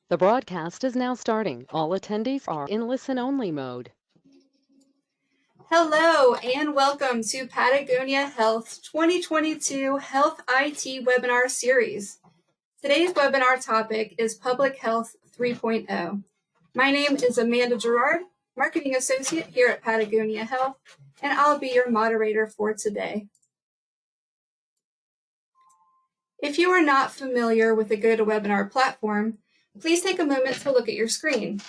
The broadcast is now starting. All attendees are in listen-only mode. Hello and welcome to Patagonia Health's 2022 Health IT webinar series. Today's webinar topic is Public Health 3.0. My name is Amanda Gerard, Marketing Associate here at Patagonia Health, and I'll be your moderator for today. If you are not familiar with the GoToWebinar platform, please take a moment to look at your screen.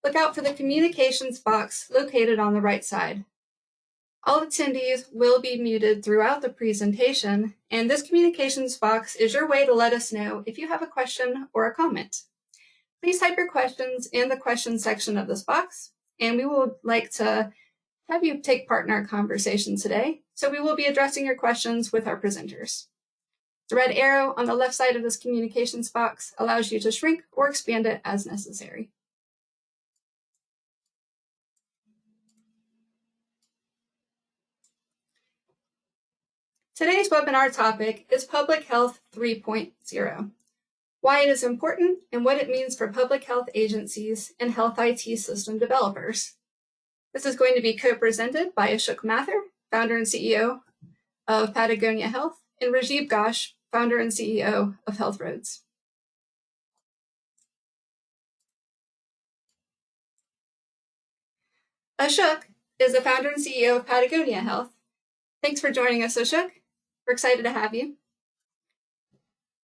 Look out for the communications box located on the right side. All attendees will be muted throughout the presentation, and this communications box is your way to let us know if you have a question or a comment. Please type your questions in the question section of this box, and we would like to have you take part in our conversation today, so we will be addressing your questions with our presenters. The red arrow on the left side of this communications box allows you to shrink or expand it as necessary. Today's webinar topic is Public Health 3.0, why it is important and what it means for public health agencies and health IT system developers. This is going to be co-presented by Ashok Mathur, founder and CEO of Patagonia Health, and Rajib Ghosh, founder and CEO of Health Roads. Ashok is the founder and CEO of Patagonia Health. Thanks for joining us, Ashok. We're excited to have you.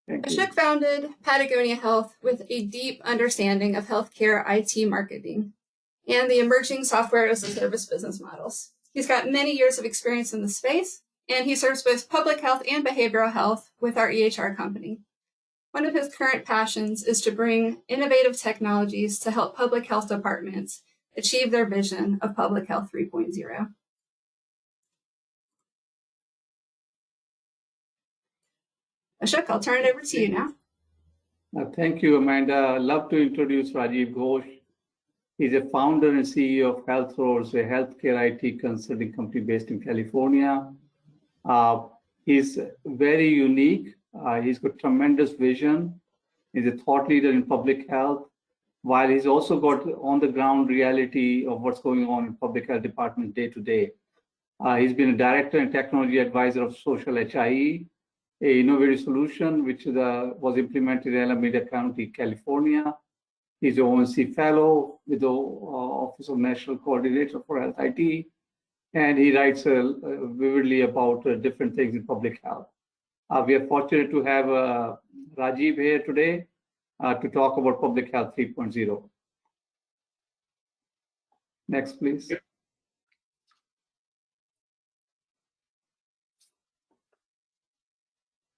Ashok founded Patagonia Health with a deep understanding of healthcare IT marketing and the emerging software as a service business models. He's got many years of experience in the space, and he serves both public health and behavioral health with our EHR company. One of his current passions is to bring innovative technologies to help public health departments achieve their vision of Public Health 3.0. Ashok, I'll turn it over to you now. Thank you, Amanda. I'd love to introduce Rajib Ghosh. He's a founder and CEO of Health Roads, a healthcare IT consulting company based in California. He's very unique. He's got tremendous vision. He's a thought leader in public health, while he's also got on-the-ground reality of what's going on in public health department day to day. He's been a director and technology advisor of Social HIE, a innovative solution which was implemented in Alameda County, California. He's an ONC fellow with the Office of National Coordinator for Health IT, and he writes vividly about different things in public health. We are fortunate to have Rajib here today to talk about Public Health 3.0. Next, please.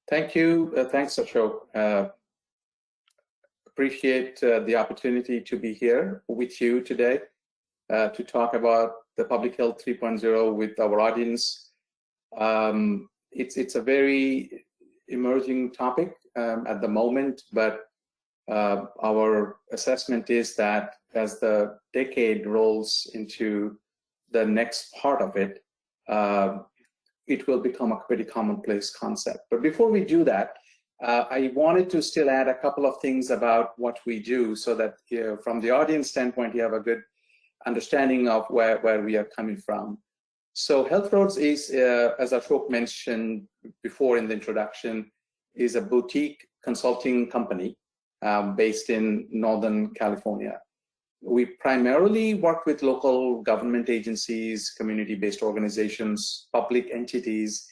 Thank you. Thanks, Ashok. Appreciate the opportunity to be here with you today to talk about the Public Health 3.0 with our audience. It's a very emerging topic at the moment, but our assessment is that as the decade rolls into the next part of it, it will become a pretty commonplace concept. But before we do that, I wanted to still add a couple of things about what we do so that from the audience standpoint, you have a good understanding of where we are coming from. So Health Roads is, as Ashok mentioned before in the introduction, is a boutique consulting company based in Northern California. We primarily work with local government agencies, community-based organizations, public entities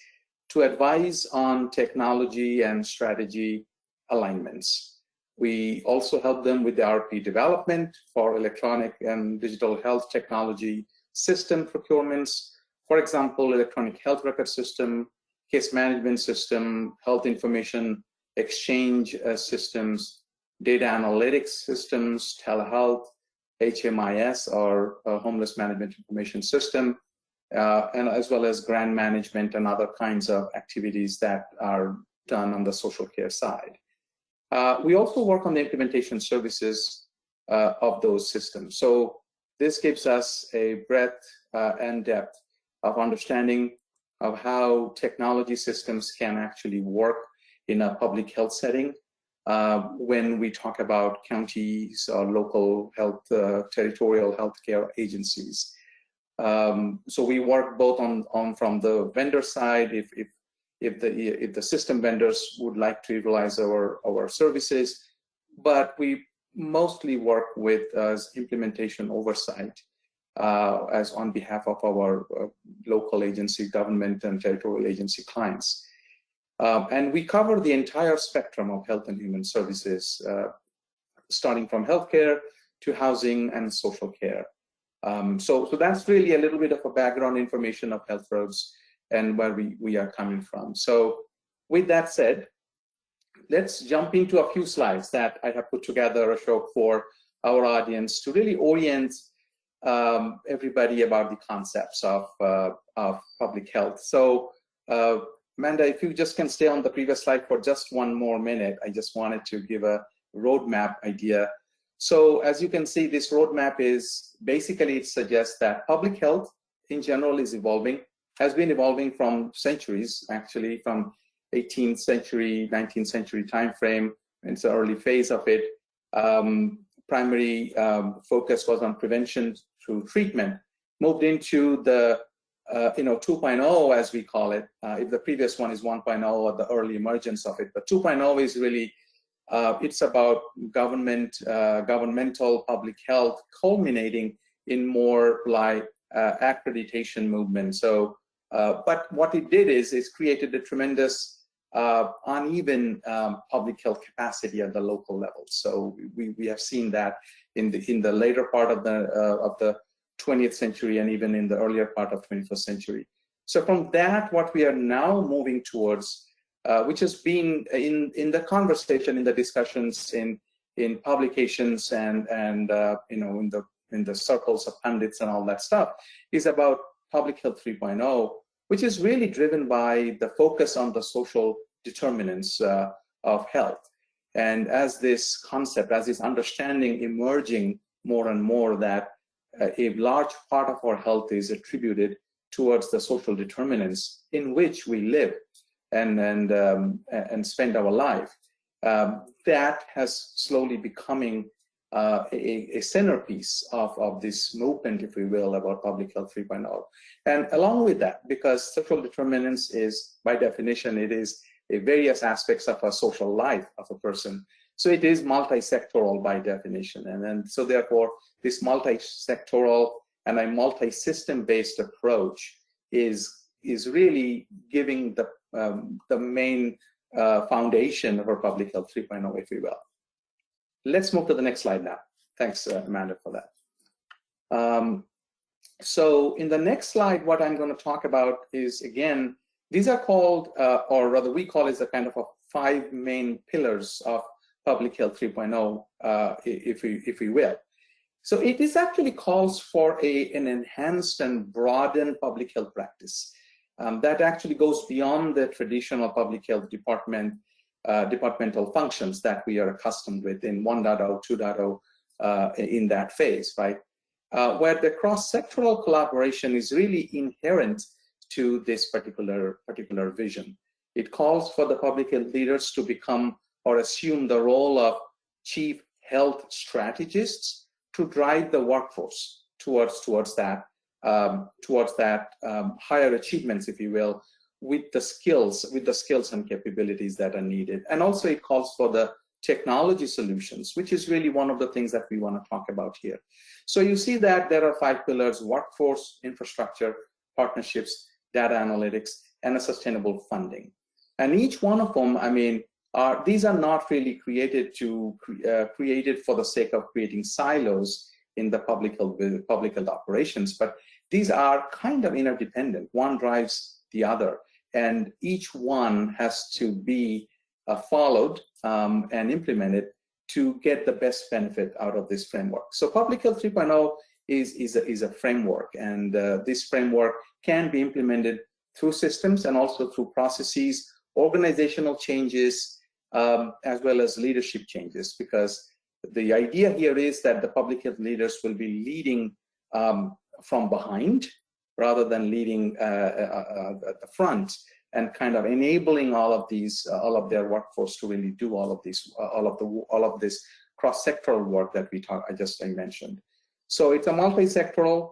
to advise on technology and strategy alignments. We also help them with the RP development for electronic and digital health technology system procurements. For example, electronic health record system, case management system, health information exchange systems, data analytics systems, telehealth, HMIS or Homeless Management Information System, and as well as grant management and other kinds of activities that are done on the social care side. We also work on the implementation services of those systems. So this gives us a breadth and depth of understanding of how technology systems can actually work in a public health setting. when we talk about counties or local health, territorial healthcare agencies. So we work both on from the vendor side, if the system vendors would like to utilize our services, but we mostly work with implementation oversight as on behalf of our local agency, government and territorial agency clients. And we cover the entire spectrum of health and human services, starting from healthcare to housing and social care. So that's really a little bit of a background information of Health Roads and where we are coming from. So with that said, let's jump into a few slides that I have put together, Ashok, for our audience to really orient everybody about the concepts of public health. So Amanda, if you just can stay on the previous slide for just one more minute, I just wanted to give a roadmap idea. So as you can see, this roadmap is basically, it suggests that public health in general is evolving, has been evolving from centuries, actually from 18th century, 19th century timeframe. It's the early phase of it. Primary focus was on prevention through treatment, moved into the 2.0, as we call it. If the previous one is 1.0, or the early emergence of it, but 2.0 is really, it's about governmental public health culminating in more like accreditation movement. So, but what it did is created a tremendous uneven public health capacity at the local level. So we have seen that in the later part of the 20th century and even in the earlier part of 21st century. So from that, what we are now moving towards, which has been in the conversation, in the discussions, in publications, and in the circles of pundits and all that stuff, is about public health 3.0, which is really driven by the focus on the social determinants of health. And as this concept, as this understanding emerging more and more that a large part of our health is attributed towards the social determinants in which we live and spend our life, that has slowly becoming a centerpiece of this movement, if we will, about public health 3.0. And along with that, because social determinants is, by definition, it is a various aspects of a social life of a person. So it is multi-sectoral by definition. And then, so therefore, this multi-sectoral and a multi-system based approach is really giving the main foundation of our public health 3.0, if you will. Let's move to the next slide now. Thanks, Amanda, for that. So in the next slide, what I'm going to talk about is, again, these are called, or rather we call it a kind of a 5 main pillars of public health 3.0, if we will. So it is actually calls for an enhanced and broadened public health practice that actually goes beyond the traditional public health departmental functions that we are accustomed with in 1.0, 2.0 in that phase, right? Where the cross-sectoral collaboration is really inherent to this particular vision. It calls for the public health leaders to become or assume the role of chief health strategists to drive the workforce towards that higher achievements, if you will, with the skills and capabilities that are needed. And also it calls for the technology solutions, which is really one of the things that we want to talk about here. So you see that there are 5 pillars: workforce, infrastructure, partnerships, data analytics, and a sustainable funding. And each one of them, I mean, these are not really created for the sake of creating silos in the public health operations, but these are kind of interdependent. One drives the other, and each one has to be followed and implemented to get the best benefit out of this framework. So public health 3.0 is a framework, and this framework can be implemented through systems and also through processes, organizational changes, as well as leadership changes, because the idea here is that the public health leaders will be leading from behind rather than leading at the front and kind of enabling all of these, all of their workforce to really do all of this cross-sectoral work that I mentioned. So it's a multi-sectoral,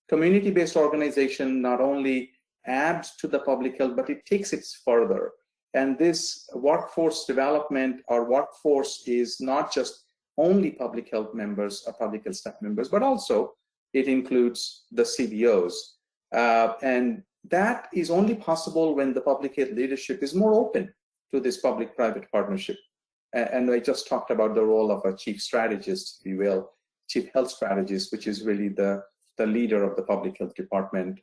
community-based organization. Not only adds to the public health, but it takes it further. And this workforce development or workforce is not just only public health members or public health staff members, but also it includes the CBOs. And that is only possible when the public health leadership is more open to this public-private partnership. And I just talked about the role of a chief strategist, if you will, chief health strategist, which is really the leader of the public health department.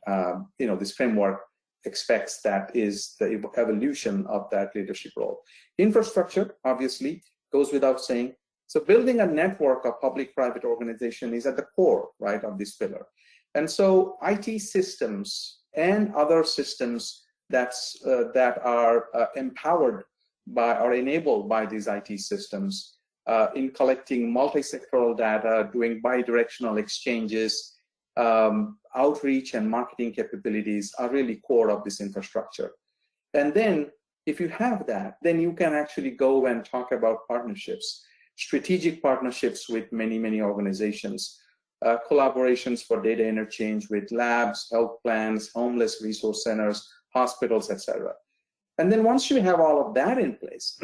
This framework expects that is the evolution of that leadership role. Infrastructure, obviously, goes without saying. So building a network of public-private organization is at the core, right, of this pillar. And so IT systems and other systems that are empowered by or enabled by these IT systems in collecting multi-sectoral data, doing bi-directional exchanges, outreach and marketing capabilities are really core of this infrastructure. And then if you have that, then you can actually go and talk about partnerships, strategic partnerships with many, many organizations, collaborations for data interchange with labs, health plans, homeless resource centers, hospitals, etc. And then once you have all of that in place,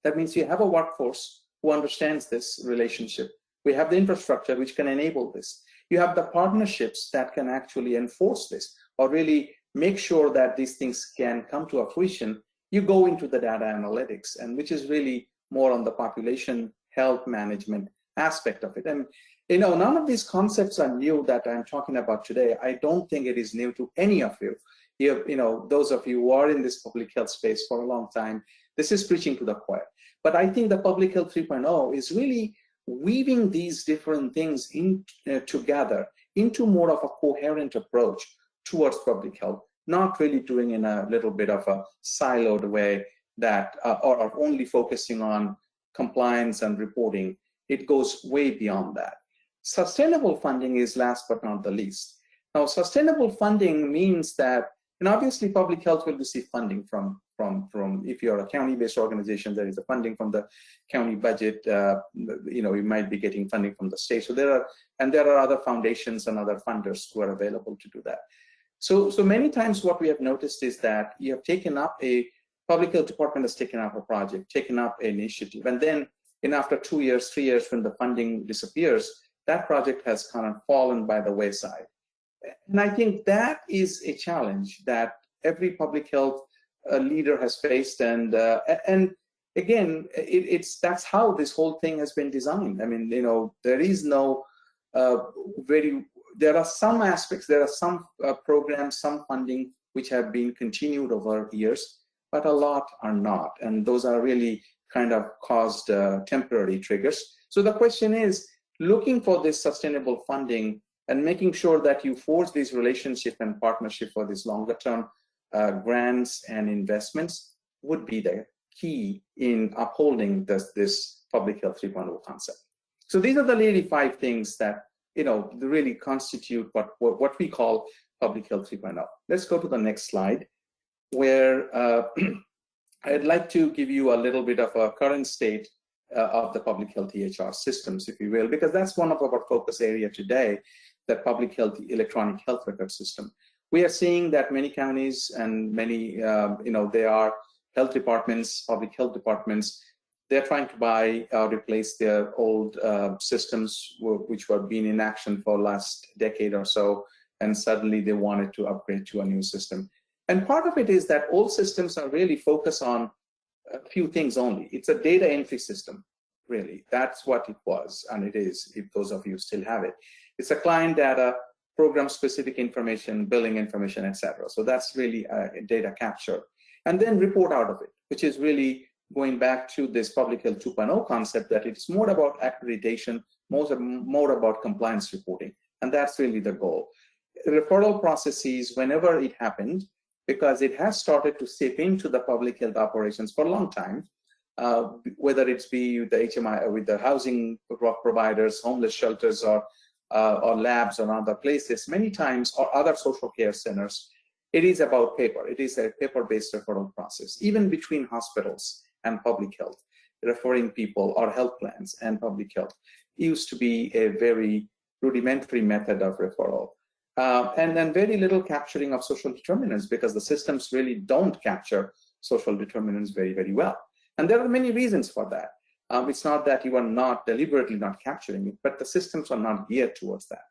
that means you have a workforce who understands this relationship. We have the infrastructure which can enable this. You have the partnerships that can actually enforce this or really make sure that these things can come to a fruition. You go into the data analytics, and which is really more on the population health management aspect of it. And none of these concepts are new that I'm talking about today. I don't think it is new to any of you. Those of you who are in this public health space for a long time, this is preaching to the choir. But I think the Public Health 3.0 is really weaving these different things together into more of a coherent approach towards public health, not really doing in a little bit of a siloed way that or only focusing on compliance and reporting. It goes way beyond that. Sustainable funding is last but not the least. Now, sustainable funding means that, and obviously public health will receive funding from if you're a county-based organization, there is a funding from the county budget. You might be getting funding from the state. So there are other foundations and other funders who are available to do that. So many times what we have noticed is that you have taken up a public health department has taken up a project, taken up an initiative, and then after 2 years, 3 years, when the funding disappears, that project has kind of fallen by the wayside. And I think that is a challenge that every public health leader has faced, and again, that's how this whole thing has been designed. I mean, there is no there are some aspects, there are some programs, some funding which have been continued over years, but a lot are not, and those are really kind of caused temporary triggers. So the question is, looking for this sustainable funding and making sure that you forge these relationship and partnership for these longer term grants and investments would be the key in upholding this Public Health 3.0 concept. So these are the really 5 things that really constitute what we call Public Health 3.0. Let's go to the next slide, where I'd like to give you a little bit of a current state of the public health EHR systems, if you will, because that's one of our focus area today, the public health electronic health record system. We are seeing that many counties and many, there are health departments, public health departments, they're trying to buy or replace their old systems, which were being in action for the last decade or so, and suddenly they wanted to upgrade to a new system. And part of it is that old systems are really focused on a few things only. It's a data entry system, really. That's what it was, and it is, if those of you still have it. It's a client data, program-specific information, billing information, etc. So that's really data capture. And then report out of it, which is really going back to this Public Health 2.0 concept, that it's more about accreditation, more about compliance reporting. And that's really the goal. Referral processes, whenever it happened, because it has started to seep into the public health operations for a long time, whether it's be the HMI with the housing providers, homeless shelters, or labs or other places, many times, or other social care centers. it is about paper. It is a paper-based referral process, even between hospitals and public health. Referring people or health plans and public health used to be a very rudimentary method of referral. And then very little capturing of social determinants, because the systems really don't capture social determinants very, very well. And there are many reasons for that. It's not that you are not deliberately not capturing it, but the systems are not geared towards that.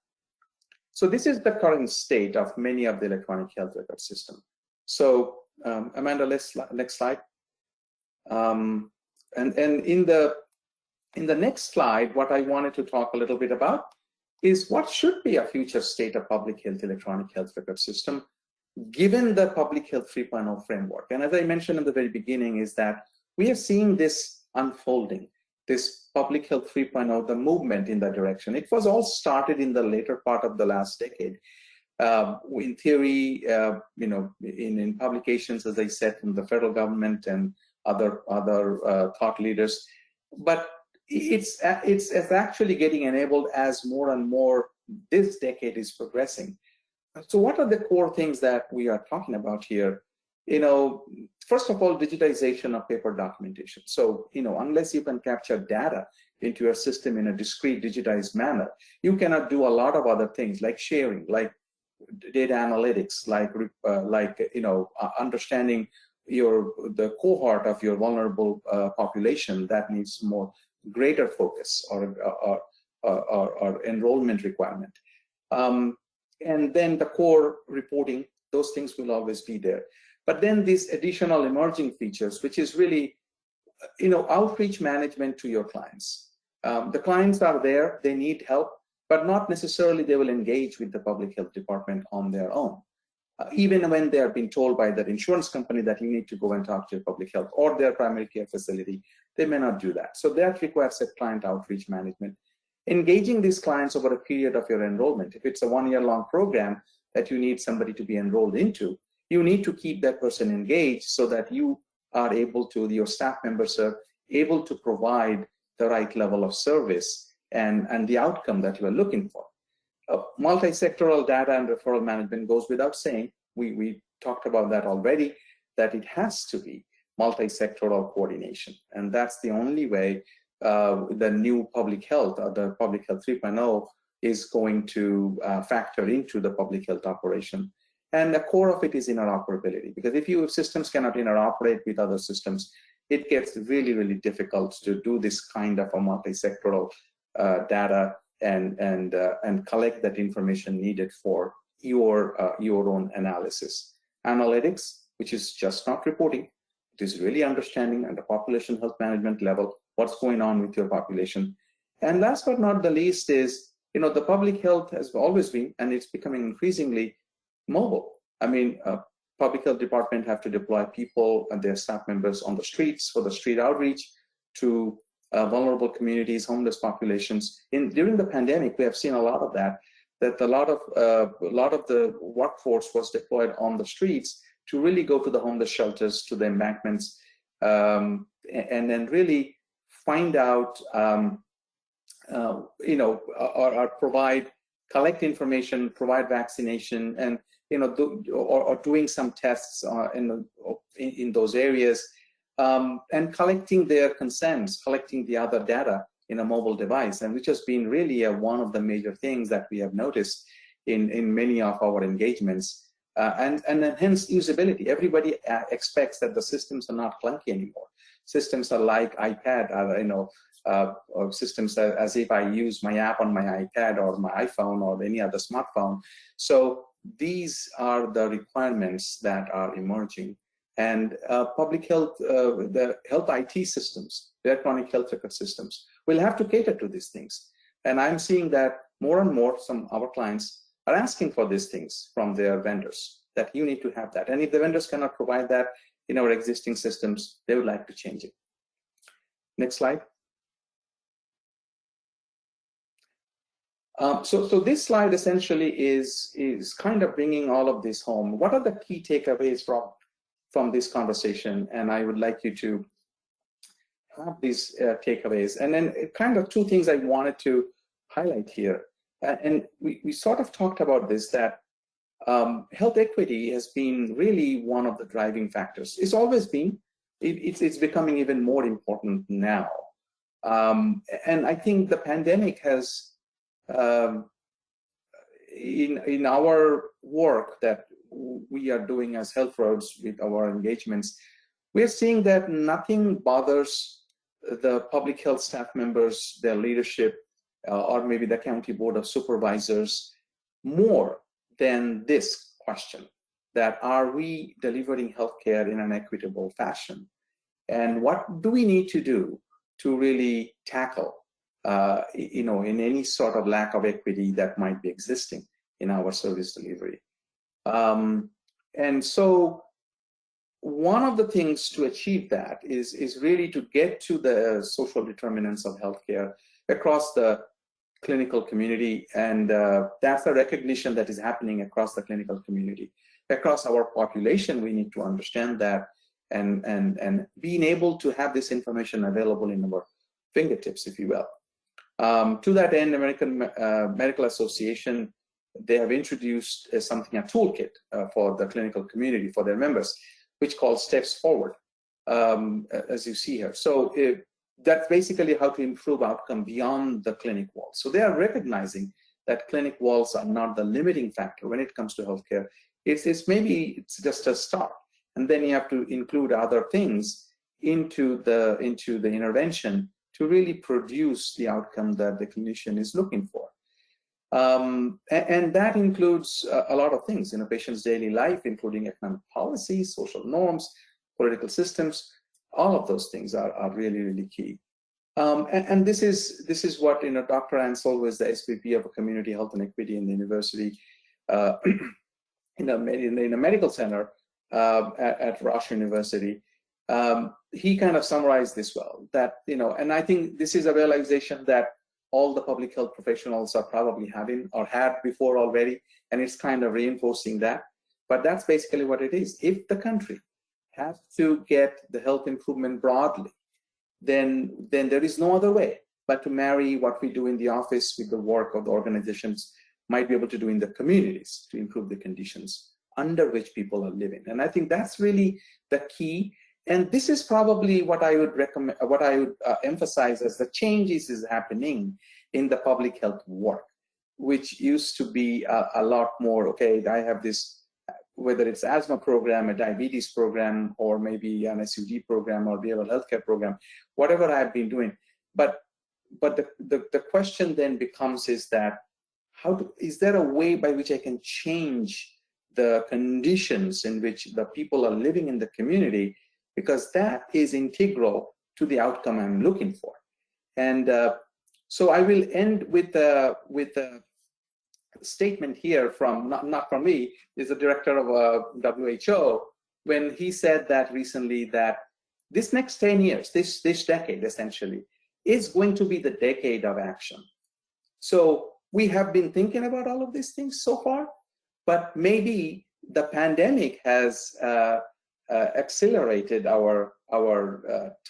So this is the current state of many of the electronic health record system. So Amanda, next slide. And in the next slide, what I wanted to talk a little bit about is what should be a future state of public health electronic health record system, given the public health 3.0 framework. And as I mentioned in the very beginning, is that we are seeing this unfolding, this public health 3.0, the movement in that direction. It was all started in the later part of the last decade. In theory, in publications, as I said, from the federal government and other thought leaders, but it's actually getting enabled as more and more this decade is progressing. So what are the core things that we are talking about here? First of all, digitization of paper documentation. So, unless you can capture data into your system in a discrete, digitized manner, you cannot do a lot of other things like sharing, like data analytics, like understanding the cohort of your vulnerable population that needs greater focus or enrollment requirement. And then the core reporting, those things will always be there. But then these additional emerging features, which is really, outreach management to your clients. The clients are there, they need help, but not necessarily they will engage with the public health department on their own. Even when they are being told by their insurance company that you need to go and talk to your public health or their primary care facility, they may not do that. So that requires a client outreach management. Engaging these clients over a period of your enrollment. If it's a 1-year-long program that you need somebody to be enrolled into, you need to keep that person engaged so that you are able to, your staff members are able to provide the right level of service and the outcome that you are looking for. Multi-sectoral data and referral management goes without saying. We talked about that already, that it has to be multi-sectoral coordination. And that's the only way the new public health, or the public health 3.0, is going to factor into the public health operation. And the core of it is interoperability, because if systems cannot interoperate with other systems, it gets really, really difficult to do this kind of a multi-sectoral data and collect that information needed for your own analysis. Analytics, which is just not reporting, it is really understanding at the population health management level what's going on with your population. And last but not the least is, the public health has always been, and it's becoming increasingly mobile. I mean, public health department have to deploy people and their staff members on the streets for the street outreach to vulnerable communities, homeless populations. During the pandemic, we have seen a lot of that a lot of the workforce was deployed on the streets to really go to the homeless shelters, to the embankments, and then really find out, or collect information, provide vaccination, and or doing some tests in those areas, and collecting their consents, collecting the other data in a mobile device, and which has been really one of the major things that we have noticed in many of our engagements, and hence usability. Everybody expects that the systems are not clunky anymore. Systems are like iPad, or systems as if I use my app on my iPad or my iPhone or any other smartphone. So these are the requirements that are emerging. And public health, the health IT systems, the electronic health record systems, will have to cater to these things. And I'm seeing that more and more, some of our clients are asking for these things from their vendors, that you need to have that. And if the vendors cannot provide that in our existing systems, they would like to change it. Next slide. So this slide essentially is kind of bringing all of this home. What are the key takeaways from this conversation? And I would like you to have these takeaways. And then kind of two things I wanted to highlight here. And we sort of talked about this, that health equity has been really one of the driving factors. It's always been. It's becoming even more important now. And I think the pandemic has, in our work that we are doing as health roads with our engagements, we're seeing that nothing bothers the public health staff members, their leadership, or maybe the county board of supervisors more than this question, that are we delivering healthcare in an equitable fashion? And what do we need to do to really tackle, in any sort of lack of equity that might be existing in our service delivery? And so one of the things to achieve that is really to get to the social determinants of healthcare across the clinical community, and that's a recognition that is happening across the clinical community. Across our population, we need to understand that and being able to have this information available in our fingertips, if you will. To that end, American Medical Association, they have introduced a toolkit for the clinical community, for their members, which calls Steps Forward, as you see here. So that's basically how to improve outcome beyond the clinic walls. So they are recognizing that clinic walls are not the limiting factor when it comes to healthcare. It's just a start, and then you have to include other things into the intervention to really produce the outcome that the clinician is looking for. And that includes a lot of things in a patient's daily life, including economic policies, social norms, political systems. All of those things are really, really key. And this is what, Dr. Ansel, who is the SVP of Community Health and Equity in the university, in a medical center at Rush University, he kind of summarized this well, that, and I think this is a realization that all the public health professionals are probably having or had before already, and it's kind of reinforcing that. But that's basically what it is. If the country has to get the health improvement broadly, then there is no other way but to marry what we do in the office with the work of the organizations might be able to do in the communities to improve the conditions under which people are living. And I think that's really the key. And this is probably what I would recommend, what I would emphasize as the changes is happening in the public health work, which used to be a lot more, okay, I have this, whether it's asthma program, a diabetes program, or maybe an SUD program or behavioral healthcare program, whatever I've been doing. But the question then becomes is that, is there a way by which I can change the conditions in which the people are living in the community, because that is integral to the outcome I'm looking for. And so I will end with a statement here from, not from me, is the director of WHO, when he said that recently that this next 10 years, this decade essentially, is going to be the decade of action. So we have been thinking about all of these things so far, but maybe the pandemic has accelerated our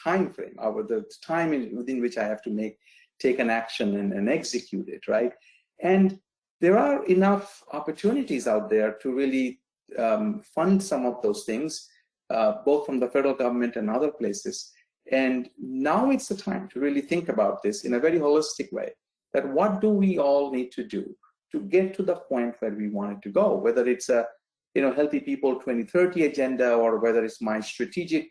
time frame, the time within which I have to take an action and execute it, right? And there are enough opportunities out there to really fund some of those things, both from the federal government and other places. And now it's the time to really think about this in a very holistic way, that what do we all need to do to get to the point where we want it to go, whether it's a Healthy People 2030 agenda, or whether it's my strategic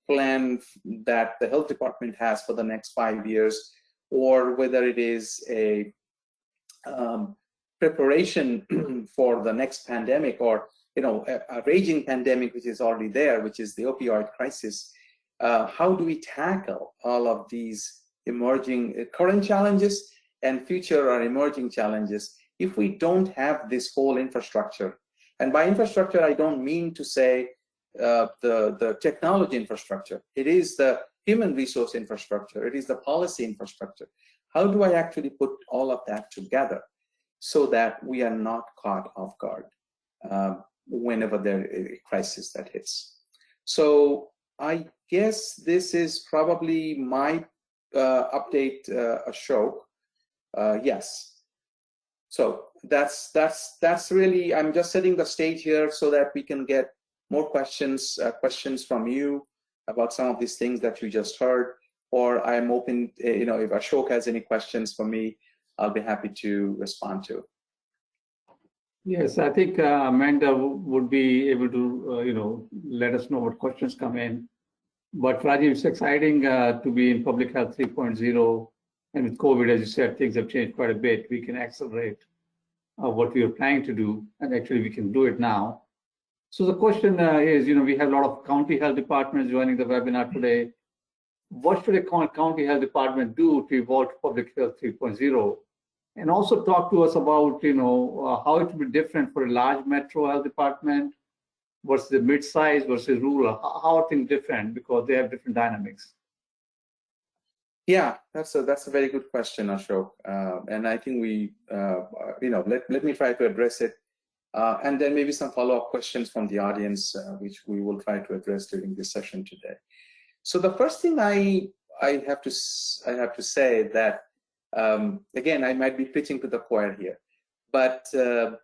plan that the health department has for the next 5 years, or whether it is a preparation for the next pandemic, or a raging pandemic which is already there, which is the opioid crisis. How do we tackle all of these emerging current challenges and future or emerging challenges if we don't have this whole infrastructure? And by infrastructure, I don't mean to say the technology infrastructure. It is the human resource infrastructure. It is the policy infrastructure. How do I actually put all of that together so that we are not caught off guard whenever there is a crisis that hits? So I guess this is probably my update, Ashok. Yes. So that's really, I'm just setting the stage here so that we can get more questions from you about some of these things that you just heard, or I'm open, if Ashok has any questions for me, I'll be happy to respond to. Yes, I think Amanda would be able to, let us know what questions come in. But Rajiv, it's exciting to be in Public Health 3.0. And with COVID, as you said, things have changed quite a bit. We can accelerate what we are planning to do, and actually we can do it now. So the question is, we have a lot of county health departments joining the webinar today. What should a county health department do to evolve to Public Health 3.0? And also talk to us about, how it will be different for a large metro health department versus the mid-size versus rural. How are things different, because they have different dynamics? Yeah, that's a very good question, Ashok. And I think we, let me try to address it. And then maybe some follow-up questions from the audience, which we will try to address during this session today. So the first thing I have to say that, again, I might be preaching to the choir here, but there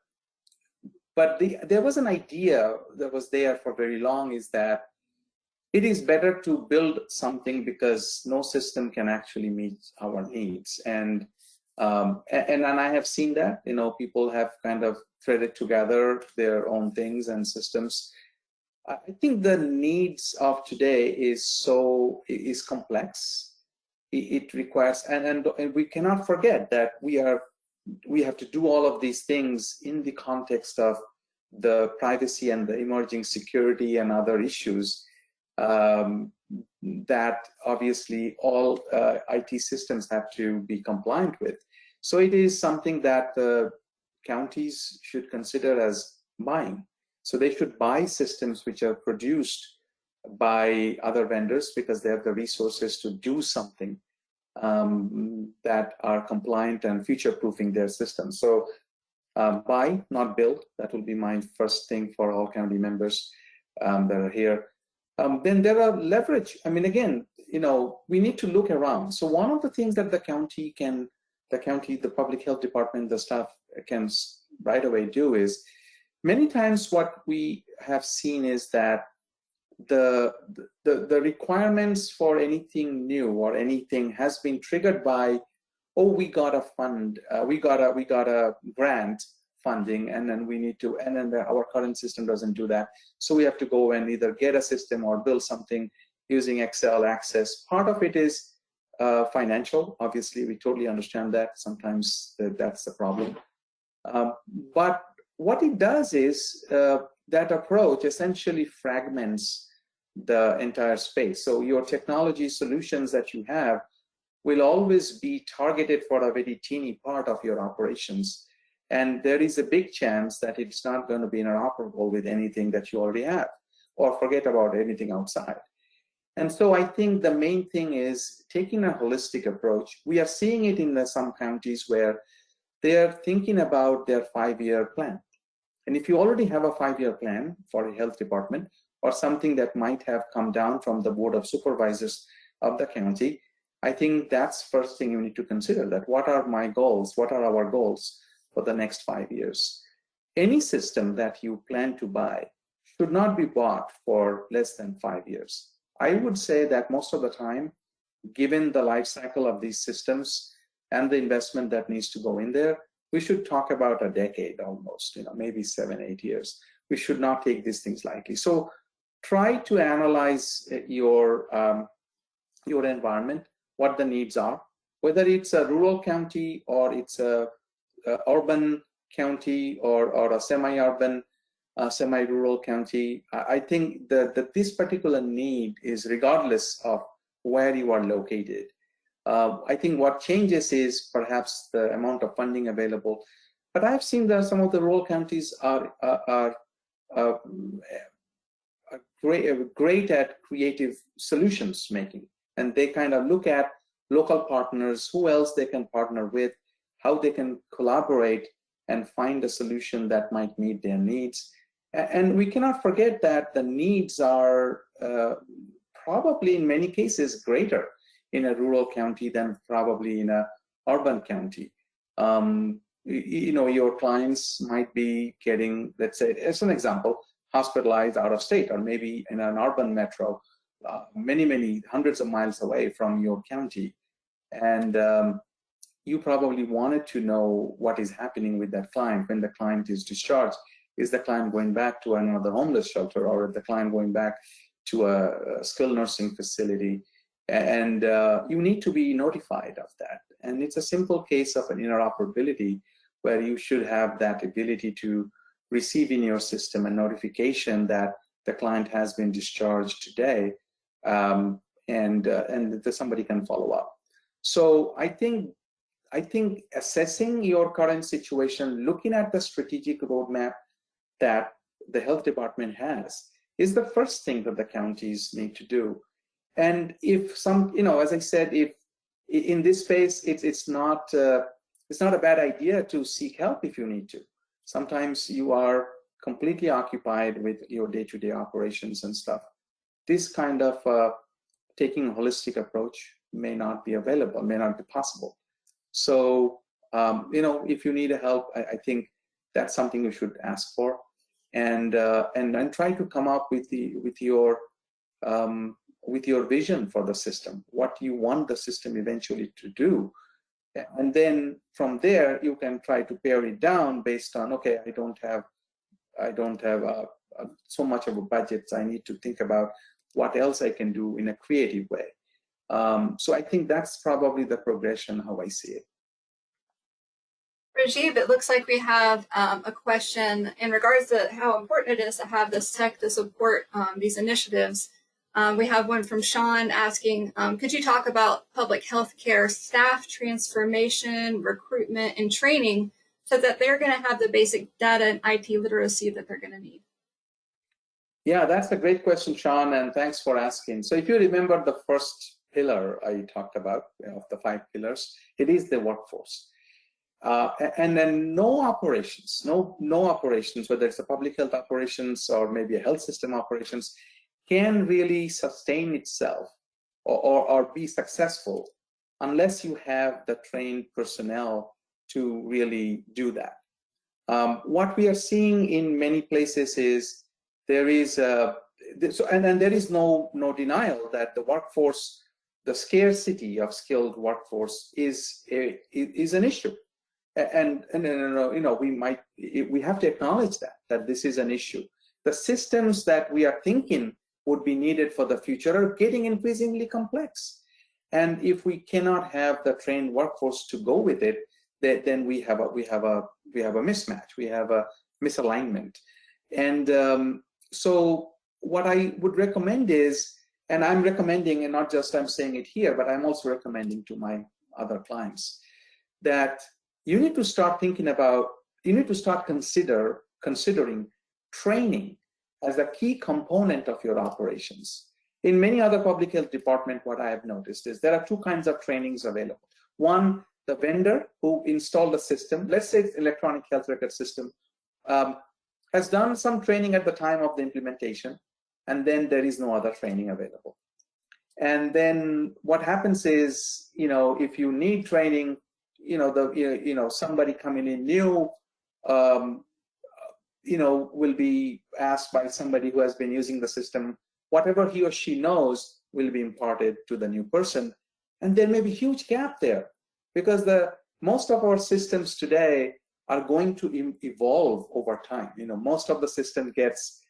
was an idea that was there for very long, is that it is better to build something because no system can actually meet our needs. And I have seen that, people have kind of threaded together their own things and systems. I think the needs of today is complex. It requires, and we cannot forget that we have to do all of these things in the context of the privacy and the emerging security and other issues that obviously all IT systems have to be compliant with. So it is something that the counties should consider as buying. So they should buy systems which are produced by other vendors because they have the resources to do something that are compliant and future-proofing their systems. So buy, not build. That will be my first thing for all county members that are here. Then there are leverage. I mean, again, we need to look around. So one of the things that the public health department, the staff can right away do is, many times what we have seen is that the requirements for anything new or anything has been triggered by, oh, we got a fund, we got a grant funding, and then we need to, and then our current system doesn't do that. So we have to go and either get a system or build something using Excel Access. Part of it is financial. Obviously, we totally understand that. Sometimes that's the problem. But what it does is that approach essentially fragments the entire space. So your technology solutions that you have will always be targeted for a very teeny part of your operations. And there is a big chance that it's not going to be interoperable with anything that you already have, or forget about anything outside. And so I think the main thing is taking a holistic approach. We are seeing it in some counties where they are thinking about their 5-year plan. And if you already have a 5-year plan for a health department, or something that might have come down from the board of supervisors of the county, I think that's first thing you need to consider, that what are my goals? What are our goals for the next 5 years? Any system that you plan to buy should not be bought for less than 5 years. I would say that most of the time, given the life cycle of these systems and the investment that needs to go in there, we should talk about a decade almost, maybe 7-8 years. We should not take these things lightly. So try to analyze your environment, what the needs are, whether it's a rural county or it's a urban county or a semi-urban, semi-rural county. I think that this particular need is regardless of where you are located. I think what changes is perhaps the amount of funding available. But I've seen that some of the rural counties are great at creative solutions making, and they kind of look at local partners, who else they can partner with, how they can collaborate and find a solution that might meet their needs. And we cannot forget that the needs are probably in many cases greater in a rural county than probably in a urban county. your clients might be getting, let's say, as an example, hospitalized out of state, or maybe in an urban metro, many hundreds of miles away from your county. And you probably wanted to know what is happening with that client when the client is discharged. Is the client going back to another homeless shelter, or is the client going back to a skilled nursing facility? And you need to be notified of that. And it's a simple case of an interoperability where you should have that ability to receive in your system a notification that the client has been discharged today, and that somebody can follow up. So I think assessing your current situation, looking at the strategic roadmap that the health department has, is the first thing that the counties need to do. And if some, as I said, if in this space, it's not a bad idea to seek help if you need to. Sometimes you are completely occupied with your day-to-day operations and stuff. This kind of taking a holistic approach may not be available, may not be possible. So, if you need help, I think that's something you should ask for, and try to come up with your vision for the system, what you want the system eventually to do. And then from there, you can try to pare it down based on, okay, I don't have so much of a budget, so I need to think about what else I can do in a creative way. So I think that's probably the progression, how I see it. Rajib, it looks like we have a question in regards to how important it is to have this tech to support these initiatives. We have one from Sean asking, could you talk about public health care staff transformation, recruitment, and training so that they're going to have the basic data and IT literacy that they're going to need? Yeah, that's a great question, Sean, and thanks for asking. So if you remember the first pillar I talked about, of the 5 pillars, it is the workforce. And then no operations, whether it's a public health operations or maybe a health system operations, can really sustain itself or be successful unless you have the trained personnel to really do that. What we are seeing in many places is there is there is no denial that the workforce, the scarcity of skilled workforce is an issue. And we have to acknowledge that this is an issue. The systems that we are thinking would be needed for the future are getting increasingly complex. And if we cannot have the trained workforce to go with it, then we have a mismatch. We have a misalignment. And so what I would recommend is, and I'm recommending, and not just I'm saying it here, but I'm also recommending to my other clients, that you need to start thinking about, you need to start considering training as a key component of your operations. In many other public health departments, what I have noticed is there are 2 kinds of trainings available. One, the vendor who installed the system, let's say it's electronic health record system, has done some training at the time of the implementation, and then there is no other training available. And then what happens is, if you need training, somebody coming in new, will be asked by somebody who has been using the system. Whatever he or she knows will be imparted to the new person. And there may be a huge gap there, because most of our systems today are going to evolve over time. Most of the system gets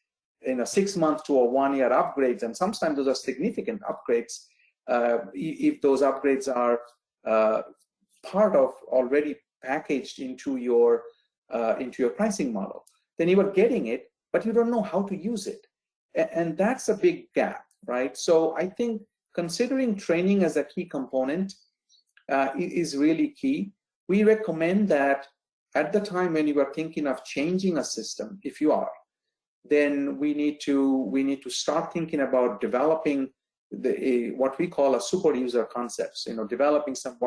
6 months to a 1 year upgrades, and sometimes those are significant upgrades. If those upgrades are part of already packaged into your pricing model, then you are getting it, but you don't know how to use it. And that's a big gap, right? So I think considering training as a key component is really key. We recommend that at the time when you are thinking of changing a system, if you are, then we need to start thinking about developing what we call a super user concepts. Developing some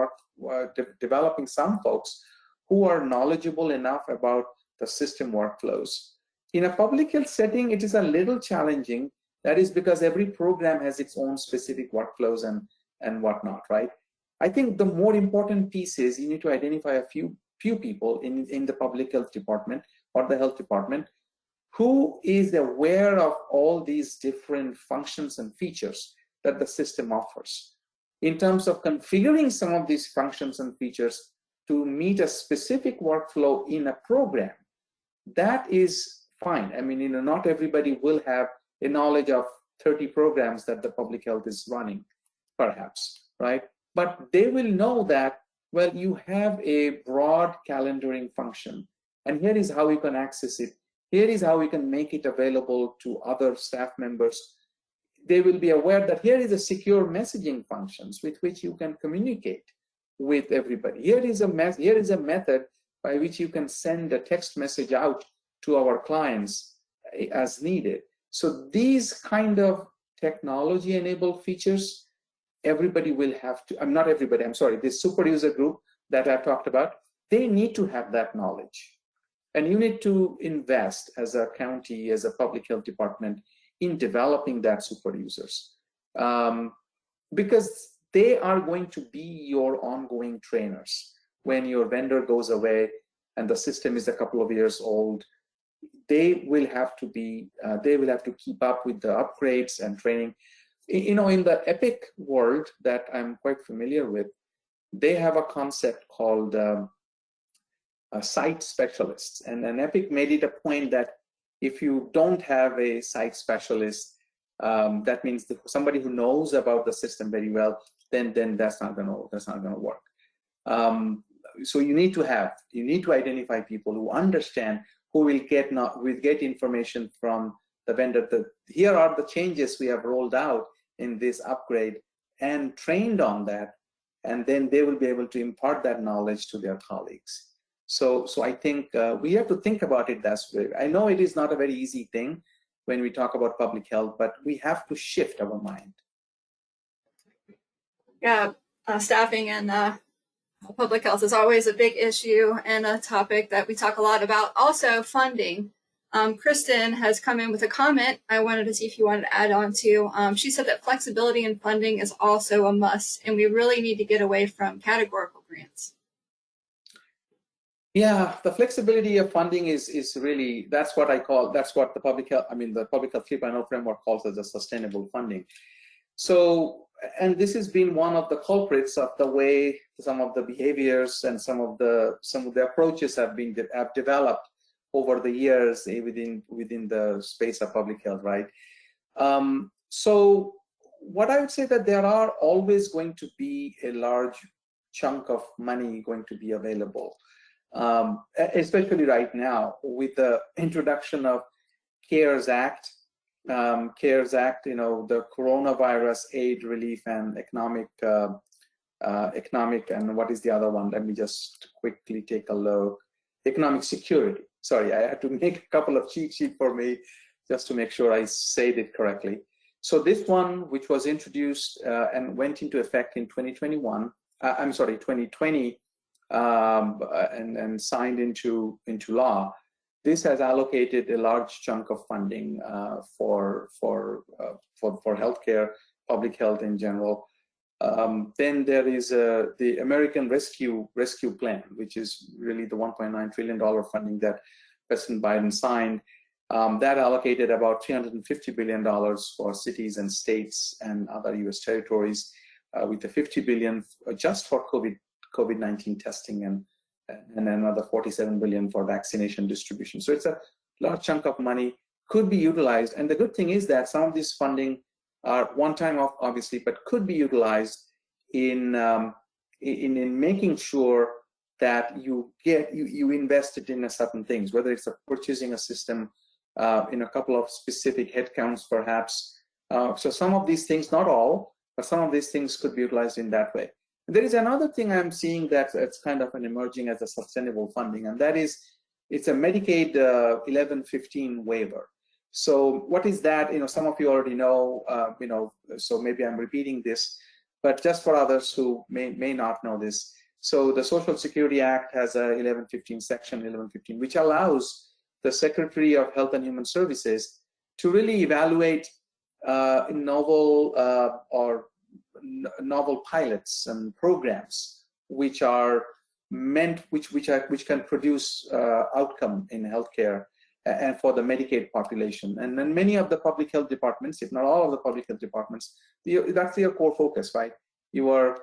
developing some folks who are knowledgeable enough about the system workflows. In a public health setting, it is a little challenging. That is because every program has its own specific workflows and whatnot, right? I think the more important piece is you need to identify a few few people in the public health department or the health department who is aware of all these different functions and features that the system offers. In terms of configuring some of these functions and features to meet a specific workflow in a program, that is fine. I mean, not everybody will have a knowledge of 30 programs that the public health is running, perhaps, right? But they will know that, well, you have a broad calendaring function, and here is how you can access it. Here is how we can make it available to other staff members. They will be aware that here is a secure messaging functions with which you can communicate with everybody. Here is a method by which you can send a text message out to our clients as needed. So these kind of technology-enabled features, everybody will have to, not everybody, I'm sorry, this super user group that I talked about, they need to have that knowledge. And you need to invest as a county, as a public health department in developing that super users. Because they are going to be your ongoing trainers. When your vendor goes away and the system is a couple of years old, they will have to keep up with the upgrades and training. In the Epic world that I'm quite familiar with, they have a concept called site specialists. And Epic made it a point that if you don't have a site specialist, that means somebody who knows about the system very well, then that's not going to work. So you need to identify people who understand, who will get information from the vendor that here are the changes we have rolled out in this upgrade, and trained on that, and then they will be able to impart that knowledge to their colleagues. So I think we have to think about it that way. I know it is not a very easy thing when we talk about public health, but we have to shift our mind. Yeah, staffing and public health is always a big issue and a topic that we talk a lot about. Also, funding. Kristen has come in with a comment I wanted to see if you wanted to add on to. She said that flexibility in funding is also a must, and we really need to get away from categorical grants. Yeah, the flexibility of funding is really, that's what the public health 3.0 framework calls as a sustainable funding. So, and this has been one of the culprits of the way some of the behaviors and some of the approaches have developed over the years within the space of public health, right? So what I would say that there are always going to be a large chunk of money going to be available, especially right now with the introduction of CARES Act, the coronavirus aid relief and economic, and what is the other one? Let me just quickly take a look. Economic security. Sorry, I had to make a couple of cheat sheets for me just to make sure I said it correctly. So this one, which was introduced and went into effect in 2020, and signed into law. This has allocated a large chunk of funding for healthcare, public health in general. Then there is the American Rescue Plan, which is really the $1.9 trillion funding that President Biden signed. That allocated about $350 billion for cities and states and other U.S. territories, with the $50 billion just for COVID-19 testing and another $47 billion for vaccination distribution. So it's a large chunk of money, could be utilized. And the good thing is that some of this funding are one time off, obviously, but could be utilized in making sure that you invest it in certain things, whether it's purchasing a system in a couple of specific headcounts, perhaps. So some of these things, not all, but some of these things could be utilized in that way. There is another thing I'm seeing that's kind of an emerging as a sustainable funding, and that is it's a Medicaid 1115 waiver. So what is that? Some of you already know, so maybe I'm repeating this, but just for others who may not know this. So the Social Security Act has a 1115, section 1115, which allows the Secretary of Health and Human Services to really evaluate novel pilots and programs which are which can produce outcome in healthcare and for the Medicaid population. And then many of the public health departments, if not all of the public health departments, that's their core focus, right? Your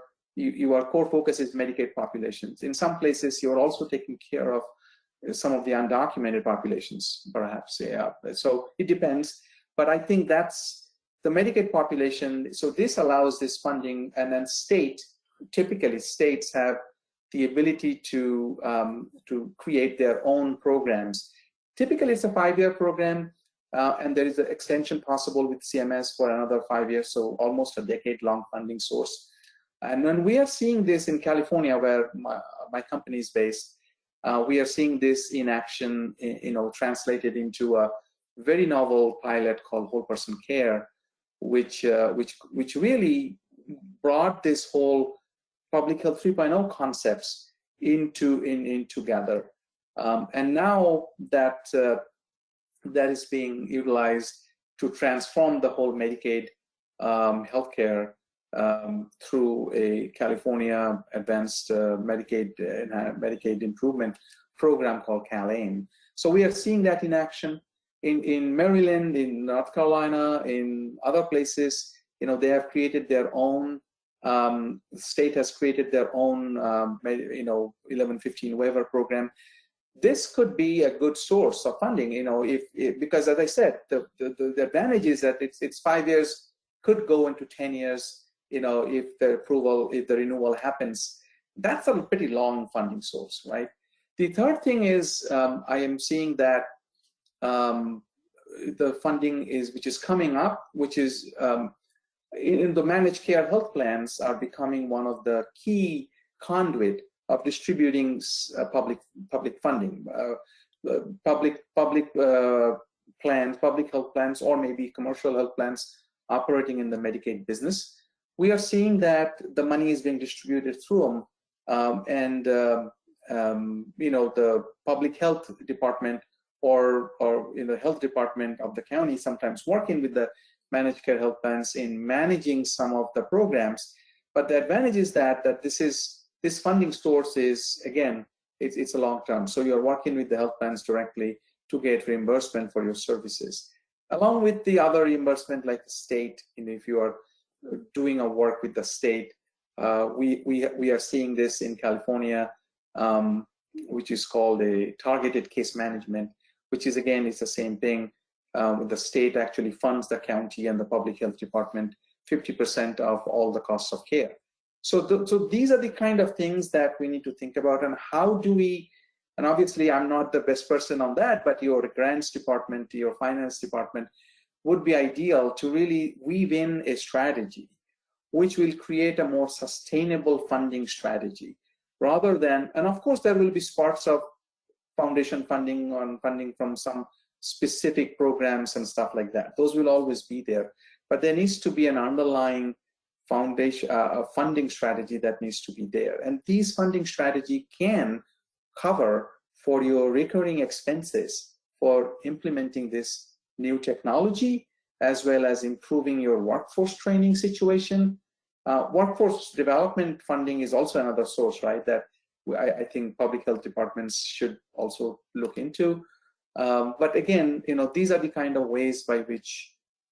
core focus is Medicaid populations. In some places, you're also taking care of some of the undocumented populations, perhaps. Yeah. So it depends. But I think that's the Medicaid population. So this allows this funding, and then typically states have the ability to create their own programs. Typically, it's a 5-year program, and there is an extension possible with CMS for another 5 years, so almost a decade-long funding source. And when we are seeing this in California, where my company is based, we are seeing this in action, translated into a very novel pilot called Whole Person Care, which really brought this whole public health 3.0 concepts in together. And now that is being utilized to transform the whole Medicaid healthcare through a California Advanced Medicaid Improvement Program called CalAIM. So we are seeing that in action in Maryland, in North Carolina, in other places. They have created their own. The state has created their own 1115 waiver program. This could be a good source of funding, because as I said, the advantage is that it's 5 years, could go into 10 years, if the renewal happens. That's a pretty long funding source, right? The third thing is I am seeing that the funding which is coming up, which is in the managed care health plans are becoming one of the key conduit of distributing public funding, public plans, public health plans, or maybe commercial health plans operating in the Medicaid business. We are seeing that the money is being distributed through them, and the public health department or health department of the county sometimes working with the managed care health plans in managing some of the programs. But the advantage is that this funding source is, again, it's a long term. So you're working with the health plans directly to get reimbursement for your services, along with the other reimbursement like the state. If you are doing a work with the state, we are seeing this in California, which is called a targeted case management, which is, again, it's the same thing. The state actually funds the county and the public health department 50% of all the costs of care. So these are the kind of things that we need to think about, and how do we, and obviously I'm not the best person on that, but your grants department, your finance department would be ideal to really weave in a strategy which will create a more sustainable funding strategy, rather than, and of course there will be sparks of foundation funding on funding from some specific programs and stuff like that. Those will always be there, but there needs to be an underlying foundation, a funding strategy that needs to be there. And these funding strategy can cover for your recurring expenses for implementing this new technology, as well as improving your workforce training situation. Workforce development funding is also another source, right, that I think public health departments should also look into. But again, these are the kind of ways by which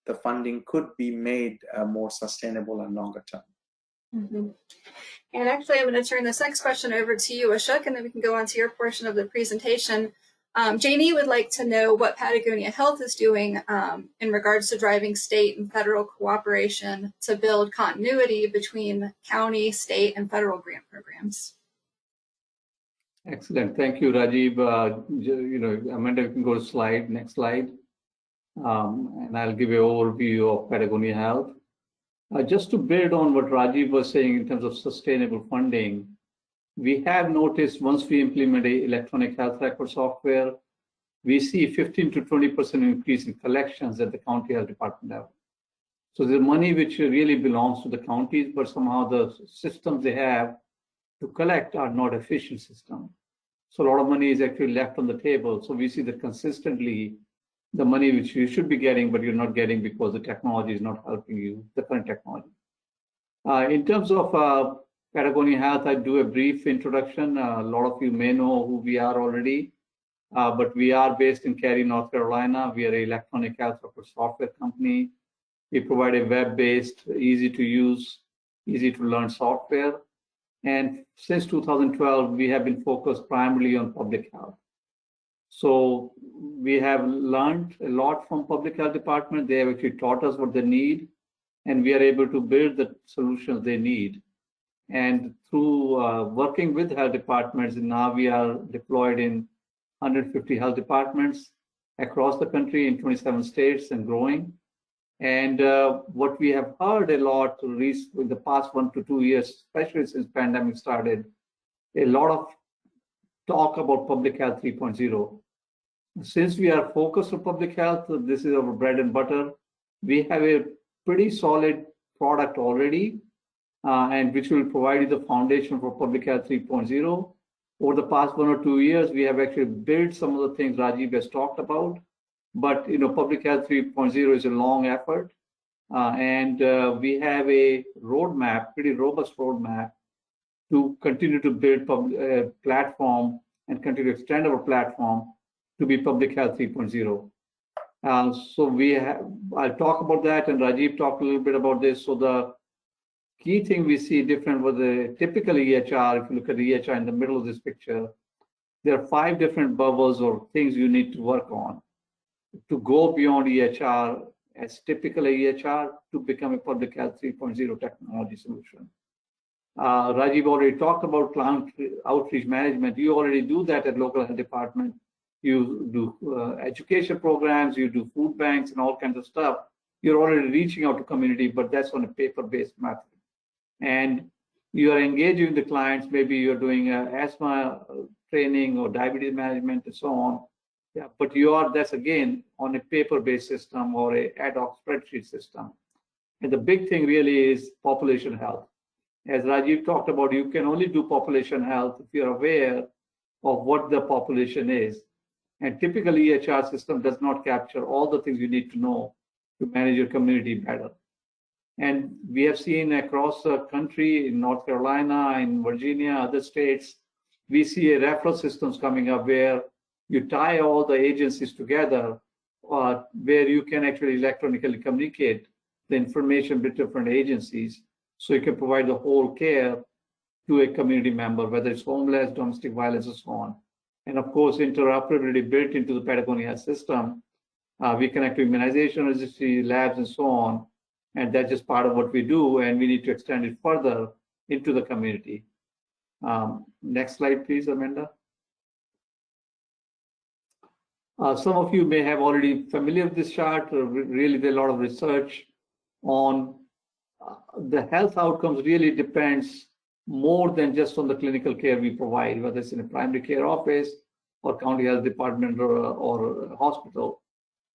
the funding could be made more sustainable and longer term. Mm-hmm. And actually, I'm going to turn this next question over to you, Ashok, and then we can go on to your portion of the presentation. Janie would like to know what Patagonia Health is doing in regards to driving state and federal cooperation to build continuity between county, state, and federal grant programs. Excellent. Thank you, Rajib. Amanda, you can go to next slide. And I'll give you an overview of Patagonia Health. Just to build on what Rajib was saying in terms of sustainable funding, we have noticed once we implement a electronic health record software, we see 15 to 20% increase in collections at the county health department level. So the money which really belongs to the counties, but somehow the systems they have to collect are not efficient systems. So a lot of money is actually left on the table. So we see that consistently the money which you should be getting, but you're not getting because the technology is not helping you, the current technology. In terms of Patagonia Health, I do a brief introduction. A lot of you may know who we are already, but we are based in Cary, North Carolina. We are an electronic health record software company. We provide a web-based, easy to use, easy to learn software. And since 2012, we have been focused primarily on public health. So we have learned a lot from public health department. They have actually taught us what they need, and we are able to build the solutions they need. And through working with health departments, now we are deployed in 150 health departments across the country in 27 states and growing. And what we have heard a lot in the past 1 to 2 years, especially since pandemic started, a lot of talk about public health 3.0. Since we are focused on public health, this is our bread and butter. We have a pretty solid product already, and which will provide you the foundation for public health 3.0. Over the past 1 or 2 years, we have actually built some of the things Rajib has talked about. But public health 3.0 is a long effort, and we have a roadmap, pretty robust roadmap, to continue to build a platform and continue to extend our platform to be public health 3.0. So I'll talk about that, and Rajib talked a little bit about this. So the key thing we see different with the typical EHR, if you look at the EHR in the middle of this picture, there are 5 different bubbles or things you need to work on to go beyond EHR as typical EHR to become a public health 3.0 technology solution. Rajib already talked about client outreach management. You already do that at local health department. You do education programs, you do food banks and all kinds of stuff. You're already reaching out to community, but that's on a paper-based method. And you are engaging the clients. Maybe you're doing asthma training or diabetes management and so on. Yeah, but that's again on a paper-based system or a ad hoc spreadsheet system. And the big thing really is population health. As Rajib talked about, you can only do population health if you're aware of what the population is. And typically, EHR system does not capture all the things you need to know to manage your community better. And we have seen across the country, in North Carolina, in Virginia, other states, we see a referral systems coming up where you tie all the agencies together, where you can actually electronically communicate the information with different agencies, so you can provide the whole care to a community member, whether it's homeless, domestic violence, and so on. And of course, interoperability built into the Patagonia Health system. We connect to immunization registry, labs, and so on. And that's just part of what we do, and we need to extend it further into the community. Next slide, please, Amanda. Some of you may have already familiar with this chart. Really, there's a lot of research on the health outcomes. Really depends more than just on the clinical care we provide, whether it's in a primary care office or county health department or hospital.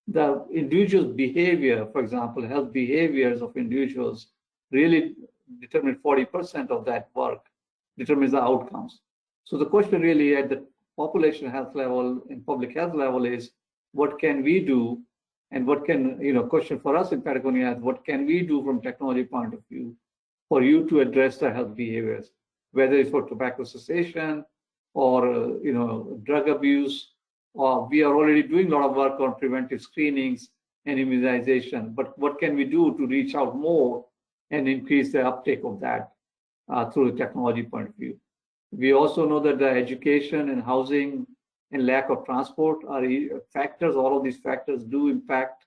The individual's behavior, for example, health behaviors of individuals really determine 40% of that work, determines the outcomes. So the question really at the population health level and public health level is, what can we do? And what can, question for us in Patagonia Health, what can we do from technology point of view for you to address the health behaviors, whether it's for tobacco cessation or, drug abuse. We are already doing a lot of work on preventive screenings and immunization, but what can we do to reach out more and increase the uptake of that through the technology point of view? We also know that the education and housing and lack of transport are factors. All of these factors do impact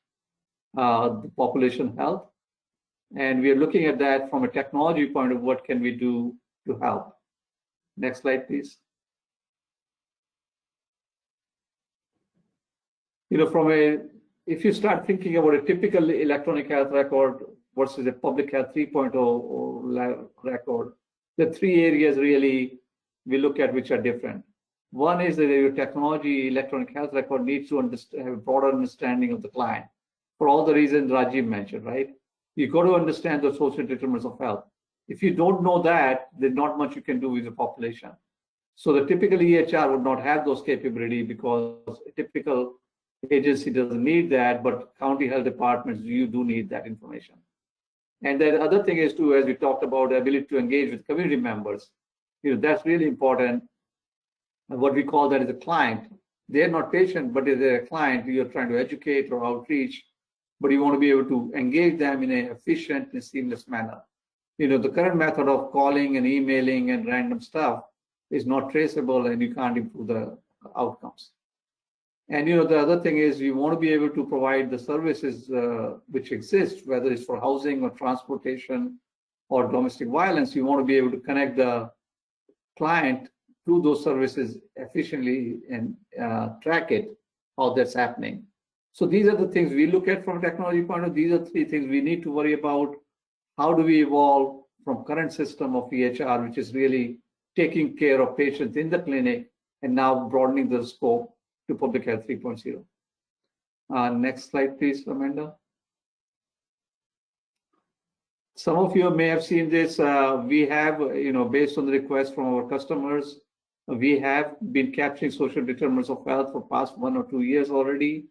the population health. And we are looking at that from a technology point of what can we do to help. Next slide, please. If you start thinking about a typical electronic health record versus a public health 3.0 record, the 3 areas really we look at which are different. One is that your technology electronic health record needs to have a broader understanding of the client for all the reasons Rajib mentioned, right? You got to understand the social determinants of health. If you don't know that, there's not much you can do with the population. So the typical EHR would not have those capabilities because a typical agency doesn't need that, but county health departments, you do need that information. And the other thing is too, as we talked about, the ability to engage with community members. That's really important. And what we call that is a client. They're not patient, but they're a client. You're trying to educate or outreach, but you want to be able to engage them in an efficient and seamless manner. The current method of calling and emailing and random stuff is not traceable, and you can't improve the outcomes. And the other thing is you want to be able to provide the services which exist, whether it's for housing or transportation or domestic violence. You want to be able to connect the client to those services efficiently and track it, how that's happening. So these are the things we look at from a technology point of view. These are three things we need to worry about. How do we evolve from current system of EHR, which is really taking care of patients in the clinic, and now broadening the scope to Public Health 3.0. Next slide, please, Amanda. Some of you may have seen this. We have, based on the request from our customers, we have been capturing social determinants of health for past 1 or 2 years already.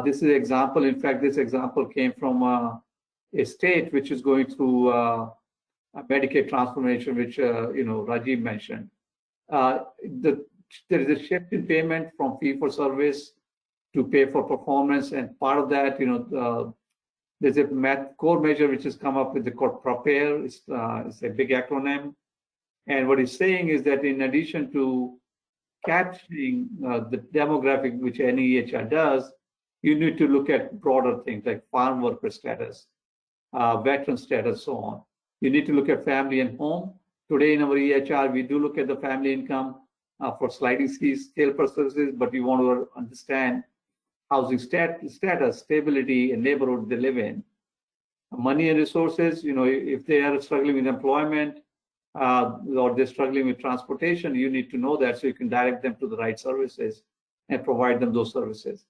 This is an example. In fact, this example came from a state which is going through a Medicaid transformation, which Rajib mentioned. There is a shift in payment from fee for service to pay for performance, and part of that, there's a core measure which has come up with the called PROPARE. It's a big acronym, and what it's saying is that in addition to capturing the demographic which any EHR does, you need to look at broader things like farm worker status, veteran status, so on. You need to look at family and home. Today in our EHR, we do look at the family income for sliding scale purposes, but we want to understand housing status, stability, and neighborhood they live in. Money and resources, if they are struggling with employment or they're struggling with transportation, you need to know that so you can direct them to the right services and provide them those services.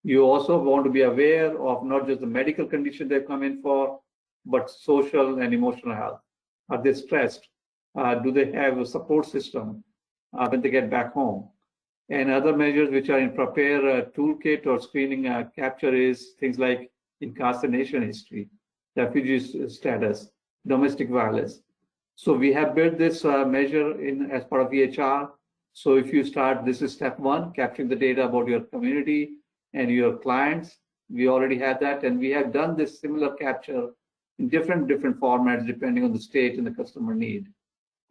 You also want to be aware of not just the medical condition they come in for, but social and emotional health. Are they stressed? Do they have a support system when they get back home? And other measures which are in PROPARE toolkit or screening capture is things like incarceration history, refugee status, domestic violence. So we have built this measure in as part of EHR. So if you start, this is step 1, capturing the data about your community and your clients. We already have that, and we have done this similar capture in different formats depending on the state and the customer need.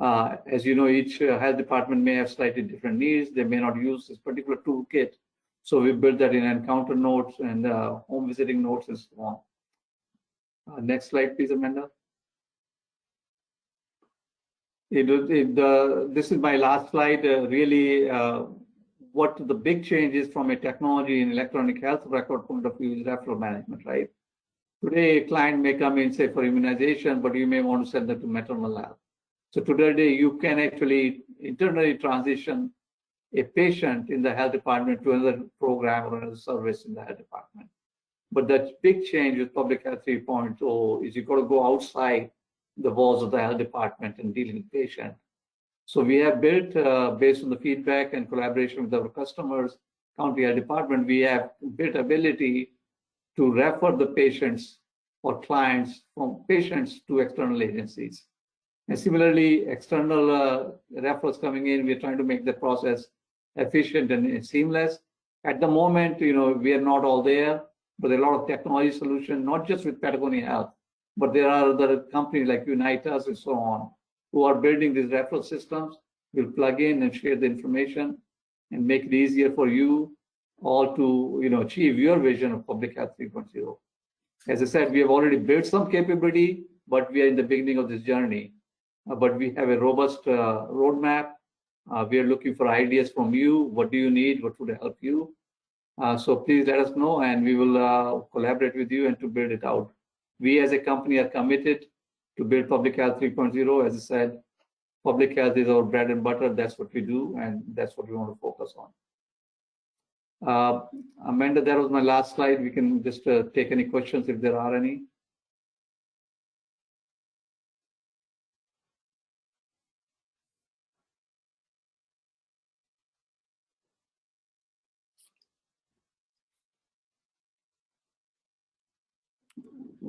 As you know, each health department may have slightly different needs. They may not use this particular toolkit. So we built that in encounter notes and home visiting notes and so on. Next slide, please, Amanda. This is my last slide. What the big change is from a technology and electronic health record point of view is referral management, right? Today, a client may come in, say, for immunization, but you may want to send them to maternal health. So today, you can actually internally transition a patient in the health department to another program or another service in the health department. But the big change with Public Health 3.0 is you've got to go outside the walls of the health department and dealing with patient. So we have built, based on the feedback and collaboration with our customers, county health department, we have built ability to refer the patients or clients from patients to external agencies. And similarly, external referrals coming in, we're trying to make the process efficient and seamless. At the moment, we are not all there, but there are a lot of technology solutions, not just with Patagonia Health, but there are other companies like Unite Us and so on, who are building these referral systems. We'll plug in and share the information and make it easier for you all to achieve your vision of Public Health 3.0. As I said, we have already built some capability, but we are in the beginning of this journey. But we have a robust roadmap. We are looking for ideas from you. What do you need? What would help you? So please let us know, and we will collaborate with you and to build it out. We as a company are committed to build Public Health 3.0. As I said, public health is our bread and butter. That's what we do, and that's what we want to focus on. Amanda, that was my last slide. We can just take any questions if there are any.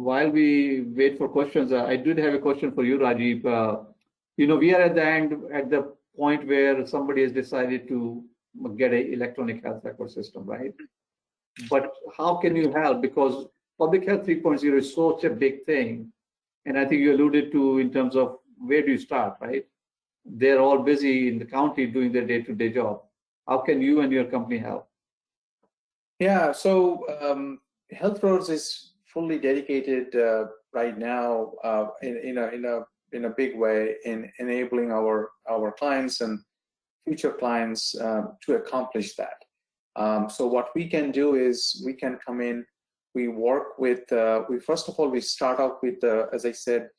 while we wait for questions, I did have a question for you, Rajiv. We are at the end, at the point where somebody has decided to get an electronic health record system, right? But how can you help? Because public health 3.0 is such a big thing. And I think you alluded to in terms of where do you start, right? They're all busy in the county doing their day-to-day job. How can you and your company help? Yeah, so Health Roads is fully dedicated right now in a big way in enabling our clients and future clients to accomplish that. So what we can do is we can come in, we work with, first of all, we start off with, as I said,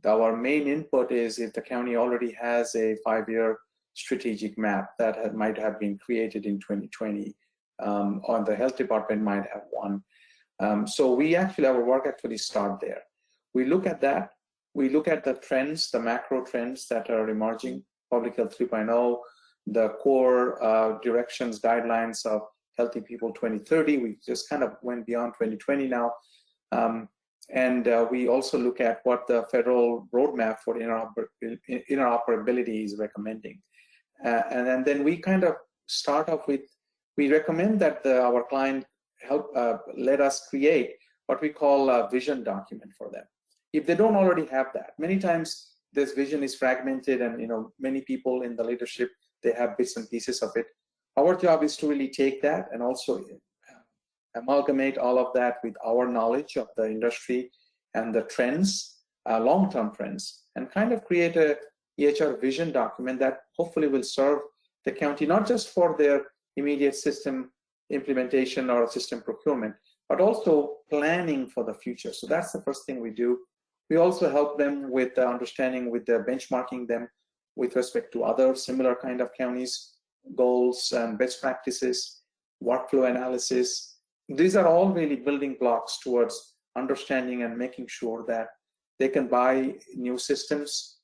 our main input is if the county already has a 5-year strategic map that might have been created in 2020, or the health department might have one. So our work actually start there. We look at that. We look at the trends, the macro trends that are emerging, Public Health 3.0, the core directions, guidelines of Healthy People 2030. We just kind of went beyond 2020 now. And we also look at what the federal roadmap for interoperability is recommending. And then we kind of start off with, we recommend that our client let us create what we call a vision document for them. If they don't already have that, many times this vision is fragmented and many people in the leadership, they have bits and pieces of it. Our job is to really take that and also amalgamate all of that with our knowledge of the industry and the trends, long-term trends, and kind of create a EHR vision document that hopefully will serve the county, not just for their immediate system implementation or system procurement, but also planning for the future. So that's the first thing we do. We also help them with the understanding, with the benchmarking them with respect to other similar kind of counties, goals and best practices, workflow analysis. These are all really building blocks towards understanding and making sure that they can buy new systems,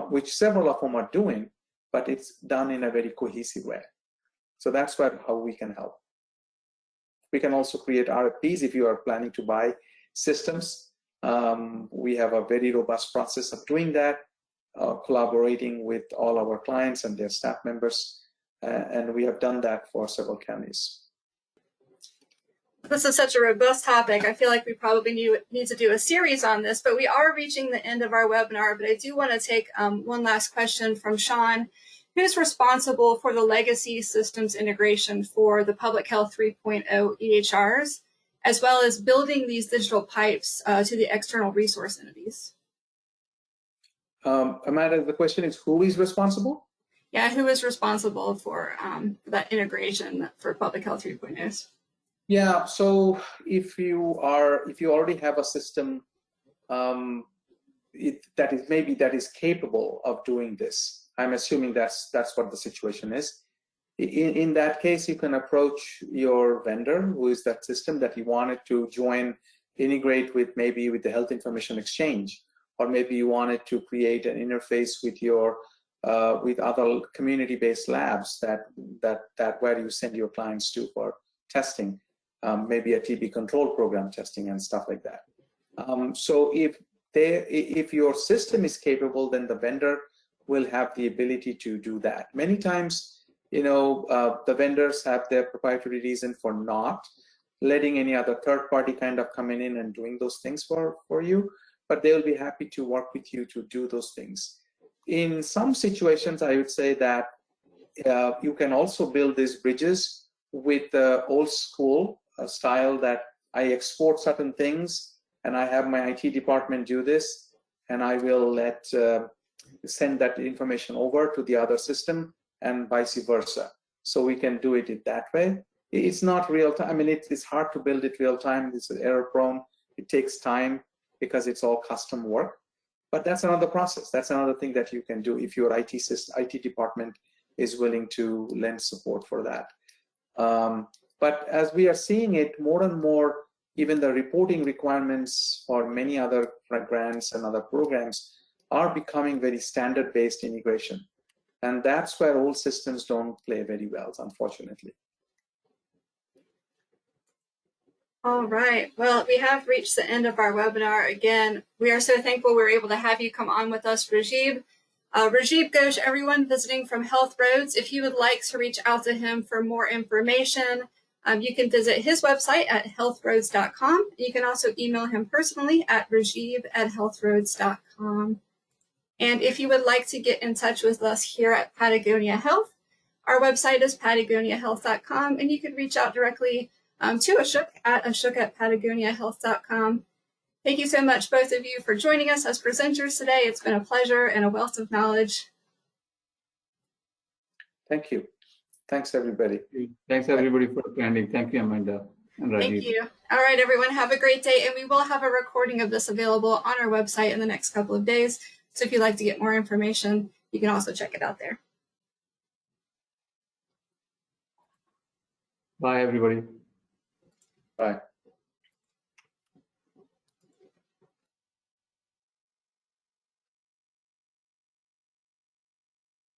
which several of them are doing, but it's done in a very cohesive way. So that's how we can help. We can also create RFPs if you are planning to buy systems. We have a very robust process of doing that, collaborating with all our clients and their staff members. And we have done that for several counties. This is such a robust topic. I feel like we probably need to do a series on this, but we are reaching the end of our webinar. But I do want to take one last question from Sean. Who's responsible for the legacy systems integration for the Public Health 3.0 EHRs, as well as building these digital pipes to the external resource entities? Amanda, the question is who is responsible? Yeah, who is responsible for that integration for Public Health 3.0? Yeah, so if you already have a system that is capable of doing this, I'm assuming that's what the situation is. In that case, you can approach your vendor, who is that system that you wanted to integrate with, maybe with the Health Information Exchange, or maybe you wanted to create an interface with your with other community-based labs that where you send your clients to for testing, maybe a TB control program testing and stuff like that. So if your system is capable, then the vendor will have the ability to do that. Many times, the vendors have their proprietary reason for not letting any other third party kind of coming in and doing those things for you, but they will be happy to work with you to do those things. In some situations, I would say that you can also build these bridges with the old school style that I export certain things and I have my IT department do this, and I will send that information over to the other system and vice versa. So we can do it that way. It's not real time. I mean, it's hard to build it real time. It's error prone. It takes time because it's all custom work. But that's another process. That's another thing that you can do if your IT department is willing to lend support for that. But as we are seeing it more and more, even the reporting requirements for many other grants and other programs are becoming very standard-based integration. And that's where old systems don't play very well, unfortunately. All right. Well, we have reached the end of our webinar. Again, we are so thankful we were able to have you come on with us, Rajib. Rajib Ghosh, everyone visiting from Health Roads, if you would like to reach out to him for more information, you can visit his website at healthroads.com. You can also email him personally at rajib@healthroads.com. And if you would like to get in touch with us here at Patagonia Health, our website is patagoniahealth.com, and you can reach out directly to Ashok at patagoniahealth.com. Thank you so much, both of you, for joining us as presenters today. It's been a pleasure and a wealth of knowledge. Thank you. Thanks, everybody. Thanks, everybody, for attending. Thank you, Amanda and Rajiv. Thank you. All right, everyone, have a great day. And we will have a recording of this available on our website in the next couple of days. So if you'd like to get more information, you can also check it out there. Bye, everybody. Bye.